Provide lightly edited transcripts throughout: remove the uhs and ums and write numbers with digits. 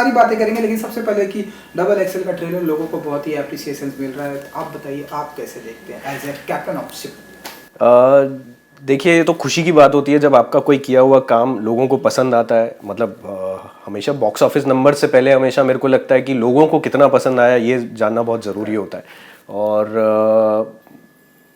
सारी बातें करेंगे, लेकिन सबसे पहले कि डबल एक्सेल का ट्रेलर लोगों को बहुत ही एप्रिसिएशन मिल रहा है, तो आप बताइए आप कैसे देखते हैं as a captain of ship. देखिए, ये तो खुशी की बात होती है जब आपका कोई किया हुआ काम लोगों को पसंद आता है। मतलब हमेशा बॉक्स ऑफिस नंबर से पहले हमेशा मेरे को लगता है कि लोगों को कितना पसंद आया ये जानना बहुत ज़रूरी होता है। और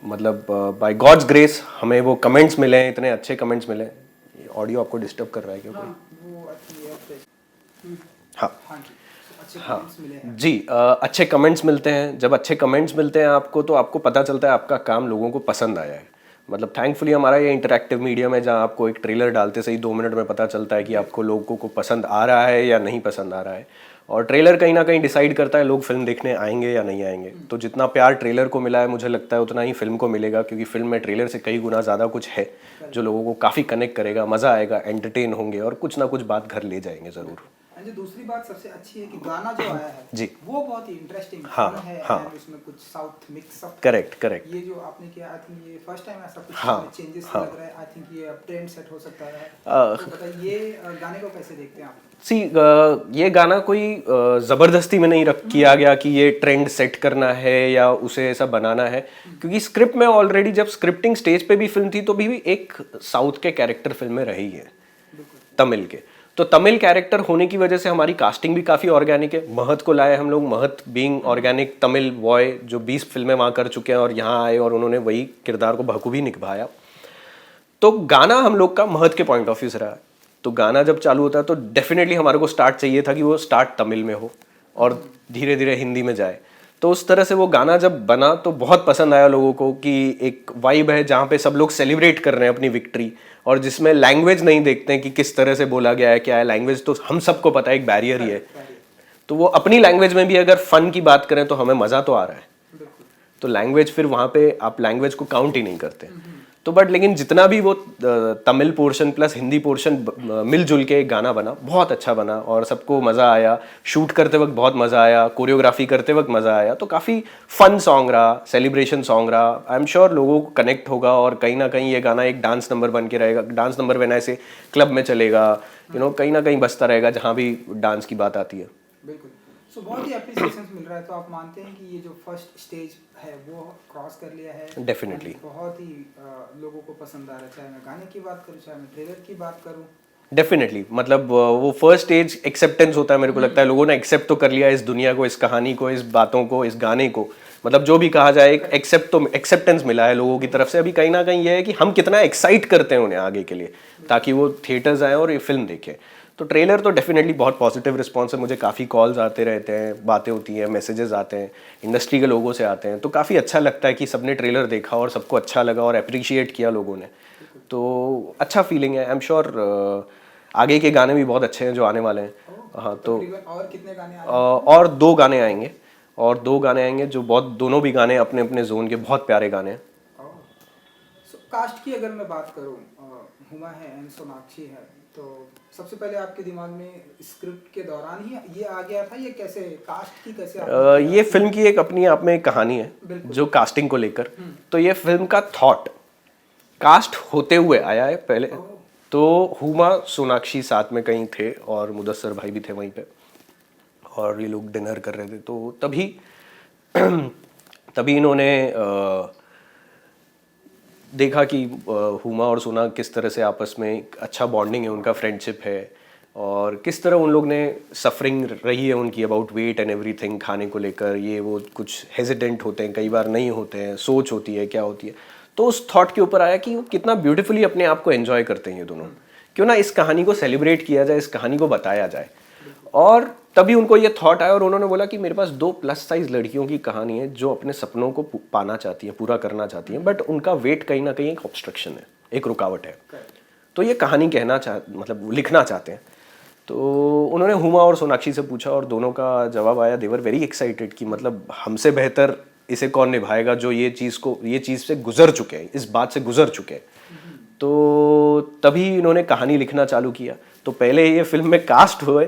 मतलब बाय गॉड्स ग्रेस हमें वो कमेंट्स मिले हैं, इतने अच्छे कमेंट्स मिले हैं। ऑडियो आपको डिस्टर्ब कर रहा है क्या कोई? वो अच्छी है। हाँ हाँ जी, अच्छे हाँ कमेंट्स मिले हैं। जी, अच्छे कमेंट्स मिलते हैं। जब अच्छे कमेंट्स मिलते हैं आपको तो आपको पता चलता है आपका काम लोगों को पसंद आया है। मतलब थैंकफुली हमारा ये इंटरैक्टिव मीडियम है जहाँ आपको एक ट्रेलर डालते से ही 2 मिनट में पता चलता है कि आपको लोगों को पसंद आ रहा है या नहीं पसंद आ रहा है। और ट्रेलर कहीं ना कहीं डिसाइड करता है लोग फिल्म देखने आएंगे या नहीं आएंगे। तो जितना प्यार ट्रेलर को मिला है मुझे लगता है उतना ही फिल्म को मिलेगा, क्योंकि फिल्म में ट्रेलर से कई गुना ज़्यादा कुछ है जो लोगों को काफ़ी कनेक्ट करेगा, मज़ा आएगा, एंटरटेन होंगे और कुछ ना कुछ बात घर ले जाएंगे ज़रूर। जो दूसरी बात सबसे अच्छी है कि गाना जो आया है जी, वो बहुत ही इंटरेस्टिंग हाँ, है। हाँ, and उसमें कुछ साउथ मिक्स अप, करेक्ट। ये जो आपने किया, आई थिंक ये फर्स्ट टाइम ऐसा कुछ हाँ, चेंजेस हाँ। लग रहा है। आई थिंक ये अब ट्रेंड सेट हो सकता है। अ, तो बताइए ये गाने को कैसे देखते हैं आप? सी ये गाना कोई ज़बरदस्ती में नहीं रख किया गया कि ये ट्रेंड सेट करना है या उसे ऐसा बनाना है, क्योंकि स्क्रिप्ट में ऑलरेडी जब स्क्रिप्टिंग स्टेज पे भी फिल्म थी तो भी एक साउथ के कैरेक्टर फिल्म में रही है, तमिल के। तो तमिल कैरेक्टर होने की वजह से हमारी कास्टिंग भी काफ़ी ऑर्गेनिक है। महत को लाए हम लोग, महत बीइंग ऑर्गेनिक तमिल बॉय जो 20 फिल्में वहाँ कर चुके हैं और यहाँ आए और उन्होंने वही किरदार को बखूबी निभाया। तो गाना हम लोग का महत के पॉइंट ऑफ व्यू से रहा। तो गाना जब चालू होता है तो डेफिनेटली हमारे को स्टार्ट चाहिए था कि वो स्टार्ट तमिल में हो और धीरे धीरे हिंदी में जाए। तो उस तरह से वो गाना जब बना तो बहुत पसंद आया लोगों को कि एक वाइब है जहाँ पे सब लोग सेलिब्रेट कर रहे हैं अपनी विक्ट्री, और जिसमें लैंग्वेज नहीं देखते हैं कि किस तरह से बोला गया है, क्या है। लैंग्वेज तो हम सबको पता है एक बैरियर ही है, तो वो अपनी लैंग्वेज में भी अगर फन की बात करें तो हमें मज़ा तो आ रहा है। तो लैंग्वेज फिर वहाँ पे आप लैंग्वेज को काउंट ही नहीं करते। तो बट लेकिन जितना भी वो Tamil portion plus Hindi portion मिलजुल के एक गाना बना, बहुत अच्छा बना और सबको मज़ा आया। शूट करते वक्त बहुत मज़ा आया, कोरियोग्राफी करते वक्त मज़ा आया। तो काफ़ी फन सॉन्ग रहा, सेलिब्रेशन सॉन्ग रहा। आई एम श्योर लोगों को कनेक्ट होगा और कहीं ना कहीं ये गाना एक डांस नंबर बन के रहेगा। डांस नंबर बना ऐसे क्लब में चलेगा, कहीं ना कहीं बजता रहेगा जहाँ भी डांस की बात आती है। बिल्कुल। सो बहुत ही एप्रिसिएशन मिल रहा है। तो आप मानते हैं कि ये जो फर्स्ट स्टेज है वो क्रॉस कर लिया है? डेफिनेटली बहुत ही लोगों को पसंद आ रहा है, चाहे मैं गाने की बात करूँ चाहे मैं ट्रेलर की बात करूँ। डेफिनेटली मतलब वो फर्स्ट स्टेज एक्सेप्टेंस होता है। मेरे को लगता है लोगों ने एक्सेप्ट तो कर लिया इस दुनिया को, इस कहानी को, इस बातों को, इस गाने को। मतलब जो भी कहा जाए, एक एक्सेप्टेंस मिला है लोगों की तरफ से। अभी कहीं ना कहीं ये है कि हम कितना एक्साइट करते हैं उन्हें आगे के लिए, ताकि वो थिएटर्स आए और ये फिल्म देखें। तो ट्रेलर तो डेफिनेटली बहुत पॉजिटिव रिस्पॉन्स है। मुझे काफ़ी कॉल्स आते रहते हैं, बातें होती हैं, मैसेजेस आते हैं, इंडस्ट्री के लोगों से आते हैं। तो काफ़ी अच्छा लगता है कि सबने ट्रेलर देखा और सबको अच्छा लगा और अप्रिशिएट किया लोगों ने। तो अच्छा फीलिंग है। आई एम श्योर आगे के गाने भी बहुत अच्छे हैं जो आने वाले हैं। हाँ, तो और कितने गाने और 2 गाने आएंगे, और 2 गाने आएंगे जो बहुत, दोनों भी गाने अपने अपने जोन के बहुत प्यारे गाने हैं। कास्ट की अगर मैं बात करूं, हुमा है एंड सोनाक्षी है, तो सबसे पहले आपके दिमाग में स्क्रिप्ट के दौरान ही ये आ गया था? ये कैसे कास्ट की कैसे ये फिल्म की एक अपनी आप में एक कहानी है जो कास्टिंग को लेकर। तो ये फिल्म का थॉट कास्ट होते हुए आया है पहले। तो हुमा सोनाक्षी साथ में कहीं थे और मुदस्सर भाई भी थे वहीं पे, और ये लोग डिनर कर रहे थे। तो तभी तभी इन्होंने देखा कि हुमा और सोना किस तरह से आपस में एक अच्छा बॉन्डिंग है, उनका फ्रेंडशिप है, और किस तरह उन लोग ने सफरिंग रही है उनकी अबाउट वेट एंड एवरीथिंग, खाने को लेकर ये वो कुछ हेजिडेंट होते हैं, कई बार नहीं होते हैं, सोच होती है क्या होती है। तो उस थॉट के ऊपर आया कि वो कितना ब्यूटीफुली अपने आप को एंजॉय करते हैं ये दोनों। क्यों ना इस कहानी को सेलिब्रेट किया जाए, इस कहानी को बताया जाए। और तभी उनको ये थॉट आया और उन्होंने बोला कि मेरे पास 2 प्लस साइज लड़कियों की कहानी है जो अपने सपनों को पाना चाहती हैं, पूरा करना चाहती हैं, बट उनका वेट कहीं ना कहीं एक ऑब्स्ट्रक्शन है, एक रुकावट है। तो ये कहानी मतलब लिखना चाहते हैं। तो उन्होंने हुमा और सोनाक्षी से पूछा और दोनों का जवाब आया, देवर वेरी एक्साइटेड कि मतलब हमसे बेहतर इसे कौन निभाएगा जो ये चीज़ से गुजर चुके हैं, इस बात से गुजर चुके हैं। तो तभी इन्होंने कहानी लिखना चालू किया। तो पहले ये फिल्म में कास्ट हुए,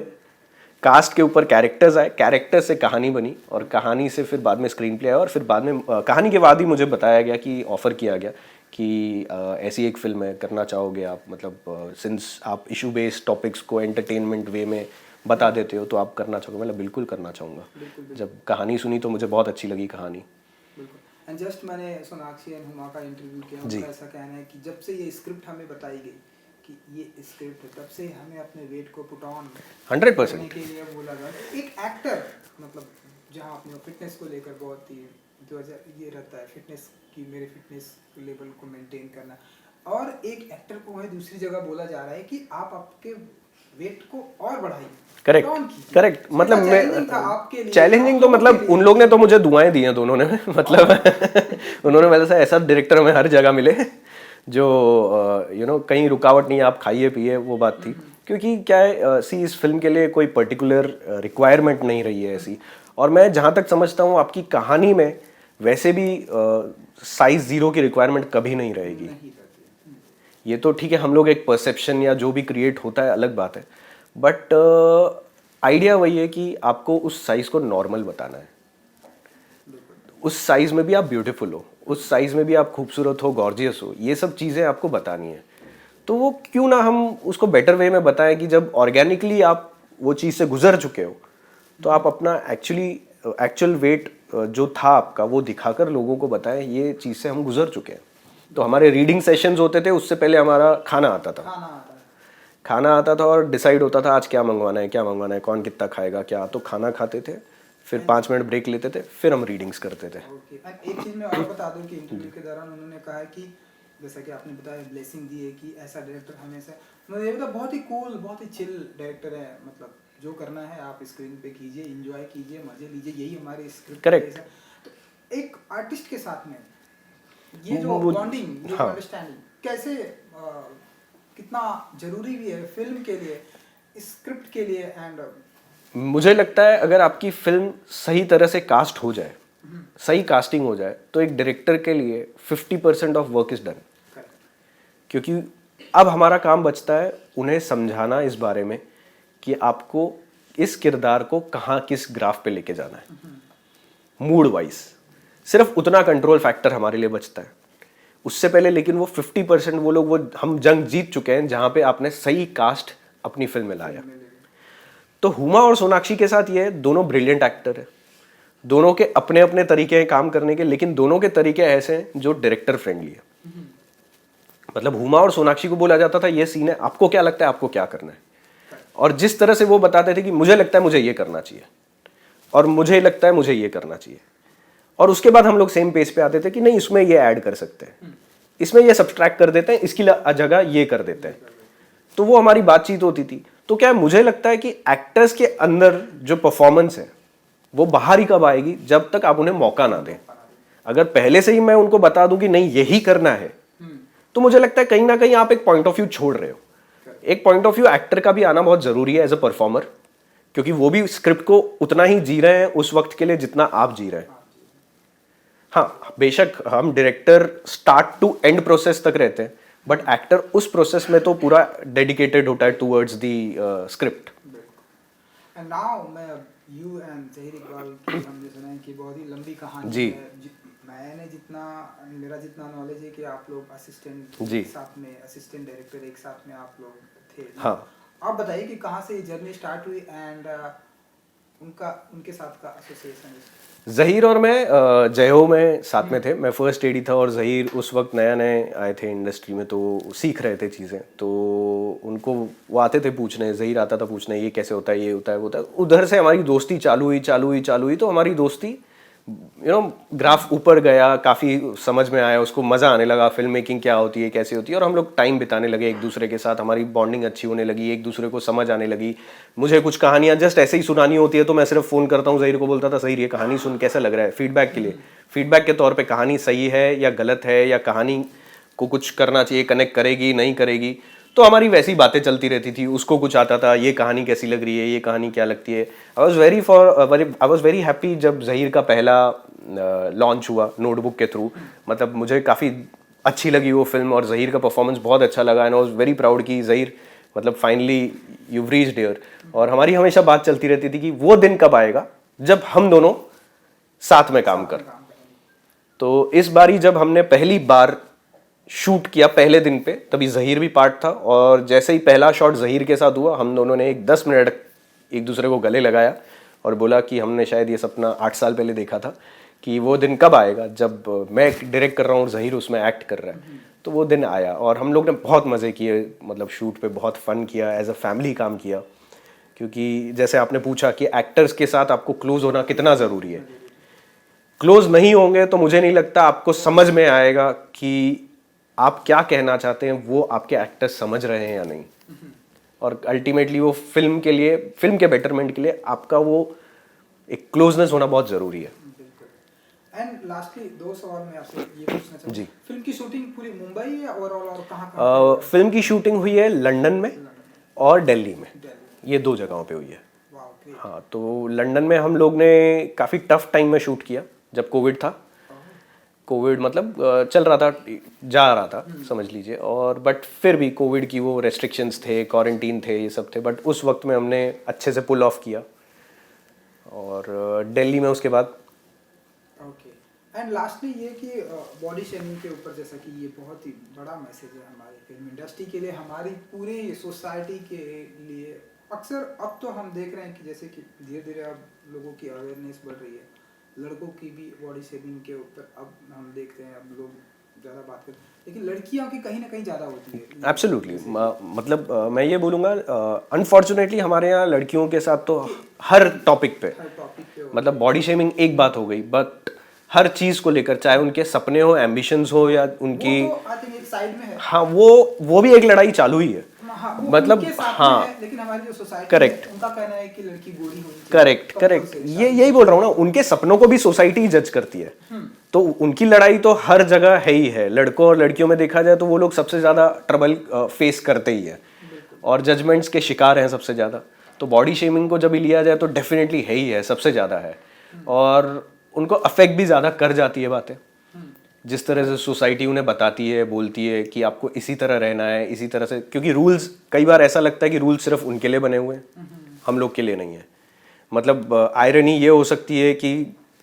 कास्ट के ऊपर कैरेक्टर्स आए, कैरेक्टर से कहानी बनी, और कहानी से फिर बाद में स्क्रीन प्ले आया, और फिर बाद में कहानी के बाद ही मुझे बताया गया कि ऑफ़र किया गया कि ऐसी एक फिल्म है, करना चाहोगे आप? मतलब सिंस आप इशू बेस्ड टॉपिक्स को एंटरटेनमेंट वे में बता देते हो तो आप करना चाहोगे? मतलब बिल्कुल करना चाहूँगा। जब कहानी सुनी तो मुझे बहुत अच्छी लगी कहानी। बिल्कुल। एंड जस्ट मैंने सोनाक्षी एंड हुमा का इंटरव्यू किया, उनका ऐसा कहना है कि जब से ये स्क्रिप्ट हमें बताई गई कि ये स्क्रिप्ट है, तब से हमें अपने वेट को पुट ऑन 100% के लिए बोला गया। एक एक्टर मतलब जहाँ अपने फिटनेस को लेकर बहुत ही ये रहता है, फिटनेस की मेरे फिटनेस लेवल को मेंटेन करना, और एक एक्टर को वह दूसरी जगह बोला जा रहा है कि आप आपके वेट को और बढ़ाइए। करेक्ट मतलब मैं चैलेंजिंग तो मतलब उन लोग ने तो मुझे दुआएं दी हैं दोनों ने मतलब उन्होंने वैसे ऐसा डायरेक्टर हमें हर जगह मिले जो कहीं रुकावट नहीं, आप खाइए पिए, वो बात थी। क्योंकि क्या है, इस फिल्म के लिए कोई पर्टिकुलर रिक्वायरमेंट नहीं रही है ऐसी। और मैं जहाँ तक समझता हूँ आपकी कहानी में वैसे भी साइज 0 की रिक्वायरमेंट कभी नहीं रहेगी। ये तो ठीक है, हम लोग एक परसेप्शन या जो भी क्रिएट होता है अलग बात है, बट आइडिया वही है कि आपको उस साइज को नॉर्मल बताना है। उस साइज में भी आप ब्यूटीफुल हो, उस साइज में भी आप खूबसूरत हो, गॉर्जियस हो, ये सब चीज़ें आपको बतानी है। तो वो क्यों ना हम उसको बेटर वे में बताएं कि जब ऑर्गेनिकली आप वो चीज़ से गुजर चुके हो तो आप अपना एक्चुअल वेट जो था आपका वो दिखाकर लोगों को बताएं ये चीज़ से हम गुजर चुके हैं। तो हमारे रीडिंग सेशंस होते थे, उससे पहले हमारा खाना आता था और डिसाइड होता था आज क्या मंगवाना है, कौन कितना खाएगा क्या। तो खाना खाते थे, फिर 5 मिनट ब्रेक लेते थे, फिर हम रीडिंग्स करते थे। एक चीज़ मैं और बता दूं कि इंटरव्यू के दौरान उन्होंने कहा कि जैसा कि आपने बताया ब्लेसिंग दी है कि ऐसा डायरेक्टर हमेशा, मुझे ये बहुत ही कूल, बहुत ही चिल डायरेक्टर है। मतलब जो करना है आप स्क्रीन पे कीजिए, एंजॉय कीजिए, मजे लीजिए, यही हमारे स्क्रिप्ट। करेक्ट। तो एक आर्टिस्ट के साथ में ये जो बॉन्डिंग, ये अंडरस्टैंडिंग कैसे कितना जरूरी भी है फिल्म के लिए, स्क्रिप्ट के लिए। एंड मुझे लगता है अगर आपकी फिल्म सही तरह से कास्ट हो जाए, सही कास्टिंग हो जाए, तो एक डायरेक्टर के लिए 50% ऑफ वर्क इज डन। क्योंकि अब हमारा काम बचता है उन्हें समझाना इस बारे में कि आपको इस किरदार को कहाँ किस ग्राफ पे लेके जाना है, मूड वाइज। सिर्फ उतना कंट्रोल फैक्टर हमारे लिए बचता है। उससे पहले लेकिन वो 50% वो हम जंग जीत चुके हैं जहाँ पे आपने सही कास्ट अपनी फिल्म में लाया। तो हुमा और सोनाक्षी के साथ ये दोनों ब्रिलियंट एक्टर हैं, दोनों के अपने अपने तरीके हैं काम करने के, लेकिन दोनों के तरीके ऐसे हैं जो डायरेक्टर फ्रेंडली है। मतलब हुमा और सोनाक्षी को बोला जाता था ये सीन है, आपको क्या लगता है आपको क्या करना है, और जिस तरह से वो बताते थे कि मुझे लगता है मुझे ये करना चाहिए और मुझे लगता है मुझे ये करना चाहिए, और उसके बाद हम लोग सेम पेज पे आते थे कि नहीं इसमें ये ऐड कर सकते हैं, इसमें ये सब्सट्रैक्ट कर देते हैं, इसकी जगह ये कर देते हैं। तो वो हमारी बातचीत होती थी। तो क्या मुझे लगता है कि एक्टर्स के अंदर जो परफॉर्मेंस है वो बाहर ही कब आएगी, जब तक आप उन्हें मौका ना दें। अगर पहले से ही मैं उनको बता दूं कि नहीं यही करना है, तो मुझे लगता है कहीं ना कहीं आप एक पॉइंट ऑफ व्यू छोड़ रहे हो। एक पॉइंट ऑफ व्यू एक्टर का भी आना बहुत जरूरी है एज अ परफॉर्मर, क्योंकि वो भी स्क्रिप्ट को उतना ही जी रहे हैं उस वक्त के लिए जितना आप जी रहे हैं। हाँ बेशक हम director start to end process तक रहते हैं, बट एक्टर उस प्रोसेस में तो पूरा डेडिकेटेड होता है towards the script. And now मैं यू एंड ज़हीर इकबाल की हमने सुना है कि बहुत ही लंबी कहानी जी। है। मेरा जितना नॉलेज है कि आप लोग असिस्टेंट जी। साथ में, असिस्टेंट डायरेक्टर एक साथ में आप लोग थे। हाँ। आप बताइए कि कहाँ से ये जर्नी स्टार्ट हुई एंड उनके साथ का एसोसिएशन। ज़हीर और मैं जयो में साथ में थे। मैं फर्स्ट एडी था और ज़हीर उस वक्त नया नए आए थे इंडस्ट्री में, तो सीख रहे थे चीज़ें। तो उनको वो आते थे पूछने, ज़हीर आता था पूछने ये कैसे होता है, ये होता है, वो होता है। उधर से हमारी दोस्ती चालू हुई। तो हमारी दोस्ती ग्राफ ऊपर गया, काफ़ी समझ में आया, उसको मज़ा आने लगा फिल्म मेकिंग क्या होती है, कैसे होती है, और हम लोग टाइम बिताने लगे एक दूसरे के साथ। हमारी बॉन्डिंग अच्छी होने लगी, एक दूसरे को समझ आने लगी। मुझे कुछ कहानियाँ जस्ट ऐसे ही सुनानी होती है तो मैं सिर्फ फ़ोन करता हूँ, ज़हीर को बोलता था ज़हीर ये कहानी सुन कैसा लग रहा है, फीडबैक के लिए, फीडबैक के तौर पर कहानी सही है या गलत है, या कहानी को कुछ करना चाहिए, कनेक्ट करेगी नहीं करेगी। तो हमारी वैसी बातें चलती रहती थी। उसको कुछ आता था, ये कहानी कैसी लग रही है, ये कहानी क्या लगती है। आई वॉज वेरी हैप्पी जब ज़हीर का पहला लॉन्च हुआ नोटबुक के थ्रू। मतलब मुझे काफ़ी अच्छी लगी वो फिल्म और ज़हीर का परफॉर्मेंस बहुत अच्छा लगा। And I was very proud कि ज़हीर मतलब फाइनली you've reached here। और हमारी हमेशा बात चलती रहती थी कि वो दिन कब आएगा जब हम दोनों साथ में काम कर। तो इस बारी जब हमने पहली बार शूट किया पहले दिन पे, तभी ज़हीर भी पार्ट था, और जैसे ही पहला शॉट ज़हीर के साथ हुआ हम दोनों ने एक 10 मिनट एक दूसरे को गले लगाया और बोला कि हमने शायद ये सपना 8 साल पहले देखा था कि वो दिन कब आएगा जब मैं डायरेक्ट कर रहा हूँ और ज़हीर उसमें एक्ट कर रहा है। तो वो दिन आया और हम लोग ने बहुत मज़े किए, मतलब शूट पे बहुत फ़न किया, एज अ फैमिली काम किया। क्योंकि जैसे आपने पूछा कि एक्टर्स के साथ आपको क्लोज होना कितना ज़रूरी है, क्लोज नहीं होंगे तो मुझे नहीं लगता आपको समझ में आएगा कि आप क्या कहना चाहते हैं, वो आपके एक्टर्स समझ रहे हैं या नहीं। और अल्टीमेटली वो फिल्म के लिए, फिल्म के बेटरमेंट के लिए आपका वो एक क्लोजनेस होना बहुत ज़रूरी है। एंड लास्टली 2 सवाल मैं आपसे ये पूछना चाहूँ। जी। फिल्म की शूटिंग पूरी मुंबई या ओवरऑल और कहाँ फिल्म की शूटिंग हुई है लंदन में और दिल्ली में, ये 2 जगहों पे हुई है। Wow, great. हाँ, तो लंदन में हम लोग ने काफ़ी टफ टाइम में शूट किया जब कोविड था। कोविड मतलब चल रहा था, जा रहा था समझ लीजिए, और बट फिर भी कोविड की वो रेस्ट्रिक्शंस थे, क्वारंटीन थे, ये सब थे, बट उस वक्त में हमने अच्छे से पुल ऑफ किया। और दिल्ली में उसके बाद ओके। एंड लास्टली ये कि बॉडी शेमिंग के ऊपर, जैसा कि ये बहुत ही बड़ा मैसेज है हमारी फिल्म इंडस्ट्री के लिए, हमारी पूरी सोसाइटी के लिए। अक्सर अब तो हम देख रहे हैं कि जैसे कि धीरे धीरे अब लोगों की अवेयरनेस बढ़ रही है, लड़कों की भी बॉडी शेमिंग के ऊपर अब हम देखते हैं, अब लोग ज़्यादा बात करते हैं, लेकिन लड़कियों की कहीं ना कहीं ज़्यादा होती है। एब्सोल्युटली, मतलब मैं ये बोलूँगा अनफॉर्चुनेटली हमारे यहाँ लड़कियों के साथ तो हर टॉपिक पे, हर टॉपिक पे मतलब बॉडी शेमिंग एक बात हो गई, बट हर चीज़ को लेकर, चाहे उनके सपने हो, एम्बिशंस हो, या उनकी, वो तो आई थिंक एक साइड में है। हाँ, वो भी एक लड़ाई चालू ही है। हाँ, वो मतलब उनके साथ हाँ, में है, लेकिन हमारी जो सोसाइटी करेक्ट, है, उनका कहना है कि लड़की गोरी होनी चाहिए। करेक्ट करेक्ट, ये यही बोल रहा हूँ ना, उनके सपनों को भी सोसाइटी जज करती है। तो उनकी लड़ाई तो हर जगह है ही है। लड़कों और लड़कियों में देखा जाए तो वो लोग सबसे ज़्यादा ट्रबल फेस करते ही है और जजमेंट्स के शिकार हैं सबसे ज़्यादा। तो बॉडी शेमिंग को जब भी लिया जाए तो डेफिनेटली है ही है, सबसे ज़्यादा है, और उनको अफेक्ट भी ज़्यादा कर जाती है बातें। जिस तरह से सोसाइटी उन्हें बताती है, बोलती है कि आपको इसी तरह रहना है, इसी तरह से, क्योंकि रूल्स, कई बार ऐसा लगता है कि रूल्स सिर्फ उनके लिए बने हुए हैं, हम लोग के लिए नहीं है। मतलब आयरनी ये हो सकती है कि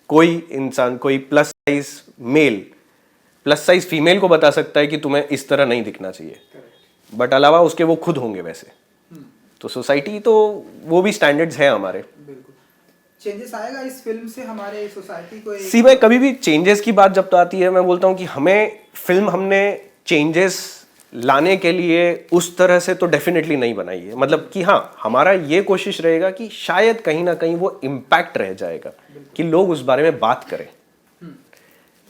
कोई इंसान, कोई plus size male plus size female को बता सकता है कि तुम्हें इस तरह नहीं दिखना चाहिए, बट अलावा उसके वो खुद होंगे वैसे। तो सोसाइटी तो वो भी स्टैंडर्ड्स हैं हमारे। बिल्कुल चेंजेस आएगा इस फिल्म से हमारे सोसाइटी को। सी भाई, कभी भी चेंजेस की बात जब तो आती है, मैं बोलता हूँ कि हमने चेंजेस लाने के लिए उस तरह से तो डेफिनेटली नहीं बनाई है। मतलब कि हाँ, हमारा ये कोशिश रहेगा कि शायद कहीं ना कहीं वो इम्पैक्ट रह जाएगा कि लोग उस बारे में बात करें।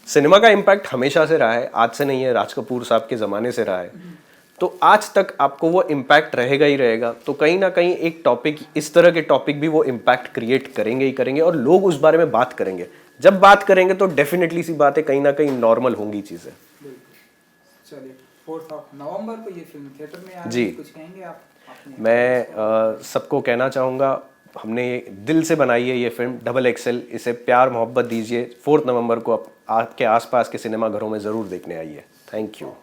सिनेमा का इम्पैक्ट हमेशा से रहा है, आज से नहीं है, राज कपूर साहब के ज़माने से रहा है, तो आज तक आपको वो इम्पैक्ट रहेगा ही रहेगा। तो कहीं ना कहीं एक टॉपिक, इस तरह के टॉपिक भी वो इम्पैक्ट क्रिएट करेंगे ही करेंगे, और लोग उस बारे में बात करेंगे। जब बात करेंगे तो डेफिनेटली सी बात है, कहीं ना कहीं नॉर्मल होंगी चीज़ें। चलिए, 4 नवंबर को ये फिल्म थिएटर में आ रही जी। है, कुछ कहेंगे आप? मैं सबको कहना चाहूँगा, हमने दिल से बनाई है ये फिल्म XXL, इसे प्यार मोहब्बत दीजिए। 4 नवंबर को आप आपके आसपास के सिनेमा घरों में ज़रूर देखने आइए। Thank you.